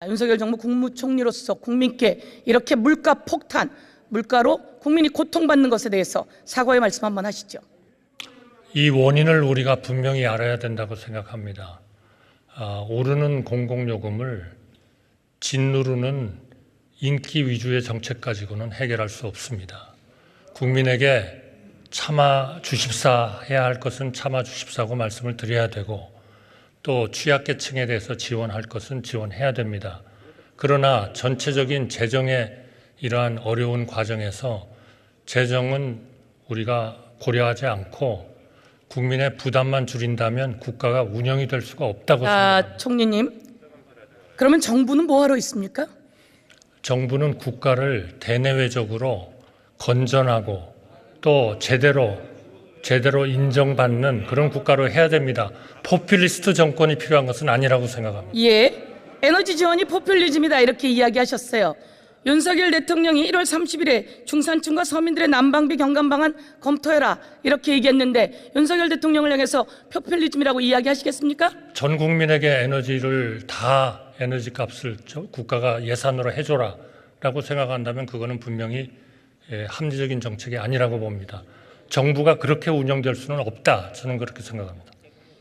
윤석열 정부 국무총리로서 국민께 이렇게 물가 폭탄, 물가로 국민이 고통받는 것에 대해서 사과의 말씀 한번 하시죠. 이 원인을 우리가 분명히 알아야 된다고 생각합니다. 오르는 공공요금을 짓누르는 인기 위주의 정책 가지고는 해결할 수 없습니다. 국민에게 참아 주십사 해야 할 것은 참아 주십사고 말씀을 드려야 되고, 또 취약계층에 대해서 지원할 것은 지원해야 됩니다. 그러나 전체적인 재정의 이러한 어려운 과정에서 재정은 우리가 고려하지 않고 국민의 부담만 줄인다면 국가가 운영이 될 수가 없다고 생각합니다. 총리님, 그러면 정부는 뭐하러 있습니까? 정부는 국가를 대내외적으로 건전하고 또 제대로 인정받는 그런 국가로 해야 됩니다. 포퓰리스트 정권이 필요한 것은 아니라고 생각합니다. 예, 에너지 지원이 포퓰리즘이다 이렇게 이야기하셨어요. 윤석열 대통령이 1월 30일에 중산층과 서민들의 난방비 경감 방안 검토해라 이렇게 얘기했는데 윤석열 대통령을 향해서 포퓰리즘이라고 이야기하시겠습니까? 전 국민에게 에너지 값을 국가가 예산으로 해줘라 라고 생각한다면 그거는 분명히 합리적인 정책이 아니라고 봅니다. 정부가 그렇게 운영될 수는 없다, 저는 그렇게 생각합니다.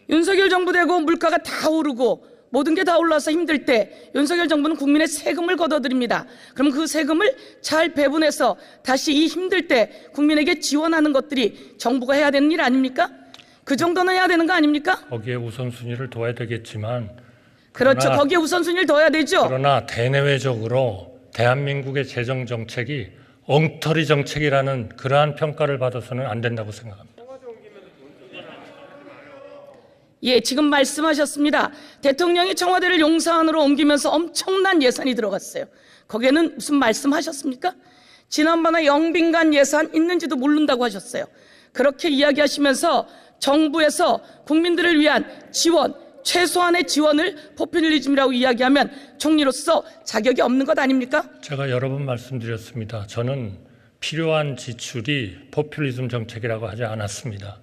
윤석열 정부 되고 물가가 다 오르고 모든 게 다 올라서 힘들 때 윤석열 정부는 국민의 세금을 걷어들입니다. 그럼 그 세금을 잘 배분해서 다시 이 힘들 때 국민에게 지원하는 것들이 정부가 해야 되는 일 아닙니까? 그 정도는 해야 되는 거 아닙니까? 거기에 우선순위를 둬야 되겠지만, 그렇죠. 거기에 우선순위를 둬야 되죠. 그러나 대내외적으로 대한민국의 재정 정책이 엉터리 정책이라는 그러한 평가를 받아서는 안 된다고 생각합니다. 예, 지금 말씀하셨습니다. 대통령이 청와대를 용산으로 옮기면서 엄청난 예산이 들어갔어요. 거기에는 무슨 말씀하셨습니까? 지난번에 영빈관 예산 있는지도 모른다고 하셨어요. 그렇게 이야기하시면서 정부에서 국민들을 위한 지원, 최소한의 지원을 포퓰리즘이라고 이야기하면 총리로서 자격이 없는 것 아닙니까? 제가 여러 번 말씀드렸습니다. 저는 필요한 지출이 포퓰리즘 정책이라고 하지 않았습니다.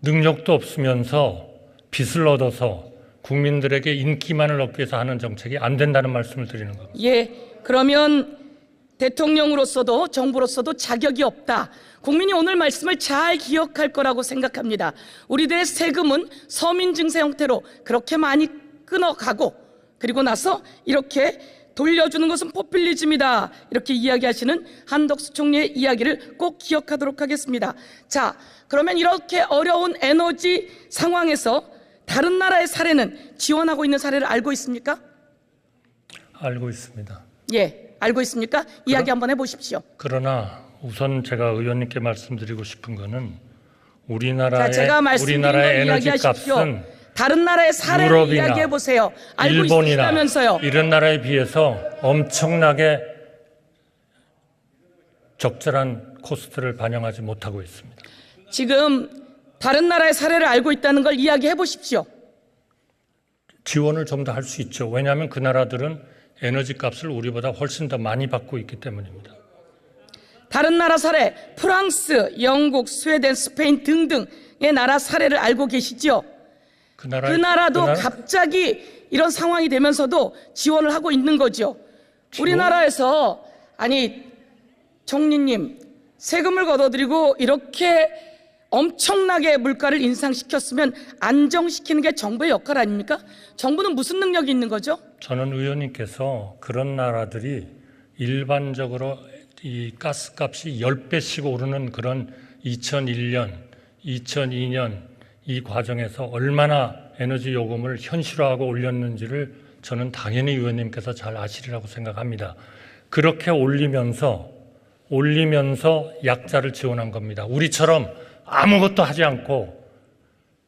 능력도 없으면서 빚을 얻어서 국민들에게 인기만을 얻기 위해서 하는 정책이 안 된다는 말씀을 드리는 겁니다. 예, 그러면 대통령으로서도 정부로서도 자격이 없다. 국민이 오늘 말씀을 잘 기억할 거라고 생각합니다. 우리들의 세금은 서민 증세 형태로 그렇게 많이 끊어가고 그리고 나서 이렇게 돌려주는 것은 포퓰리즘이다 이렇게 이야기하시는 한덕수 총리의 이야기를 꼭 기억하도록 하겠습니다. 자, 그러면 이렇게 어려운 에너지 상황에서 다른 나라의 사례는 지원하고 있는 사례를 알고 있습니까? 알고 있습니다. 예, 알고 있습니까? 이야기 한번 해보십시오. 그러나 우선 제가 의원님께 말씀드리고 싶은 거는 우리나라의 에너지 값은 다른 나라의 사례를 이야기해 보세요. 알고 일본이나 있으시다면서요. 이런 나라에 비해서 엄청나게 적절한 코스트를 반영하지 못하고 있습니다. 지금 다른 나라의 사례를 알고 있다는 걸 이야기해 보십시오. 지원을 좀 더 할 수 있죠. 왜냐하면 그 나라들은 에너지 값을 우리보다 훨씬 더 많이 받고 있기 때문입니다. 다른 나라 사례, 프랑스, 영국, 스웨덴, 스페인 등등의 나라 사례를 알고 계시죠? 그 나라도 갑자기 이런 상황이 되면서도 지원을 하고 있는 거죠. 우리나라에서 아니 총리님 세금을 걷어들이고 이렇게 엄청나게 물가를 인상시켰으면 안정시키는 게 정부의 역할 아닙니까? 정부는 무슨 능력이 있는 거죠? 저는 의원님께서 그런 나라들이 일반적으로 이 가스값이 10배씩 오르는 그런 2001년, 2002년 이 과정에서 얼마나 에너지 요금을 현실화하고 올렸는지를 저는 당연히 의원님께서 잘 아시리라고 생각합니다. 그렇게 올리면서 약자를 지원한 겁니다. 우리처럼 아무것도 하지 않고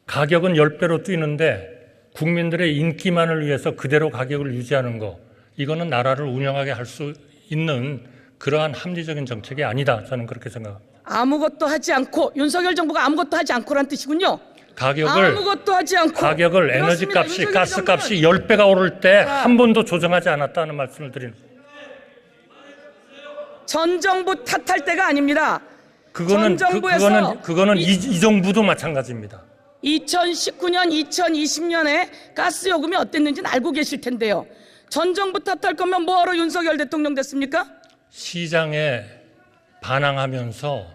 가격은 10배로 뛰는데 국민들의 인기만을 위해서 그대로 가격을 유지하는 거, 이거는 나라를 운영하게 할 수 있는 그러한 합리적인 정책이 아니다, 저는 그렇게 생각합니다. 아무것도 하지 않고, 윤석열 정부가 아무것도 하지 않고란 뜻이군요. 아무것도 하지 않고 가격을 에너지 값이 가스 값이 10배가 오를 때 한 번도 조정하지 않았다는 말씀을 드리는 거예요. 전 정부 탓할 때가 아닙니다. 그거는 이 정부도 마찬가지입니다. 2019년, 2020년에 가스 요금이 어땠는지는 알고 계실 텐데요. 전 정부 탓할 거면 뭐하러 윤석열 대통령 됐습니까? 시장에 반항하면서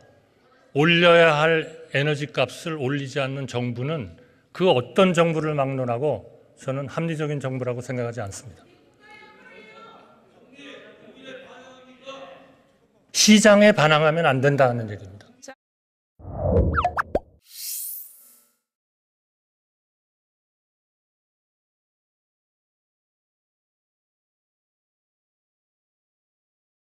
올려야 할 에너지 값을 올리지 않는 정부는 그 어떤 정부를 막론하고 저는 합리적인 정부라고 생각하지 않습니다. 시장에 반항하면 안 된다는 얘기입니다.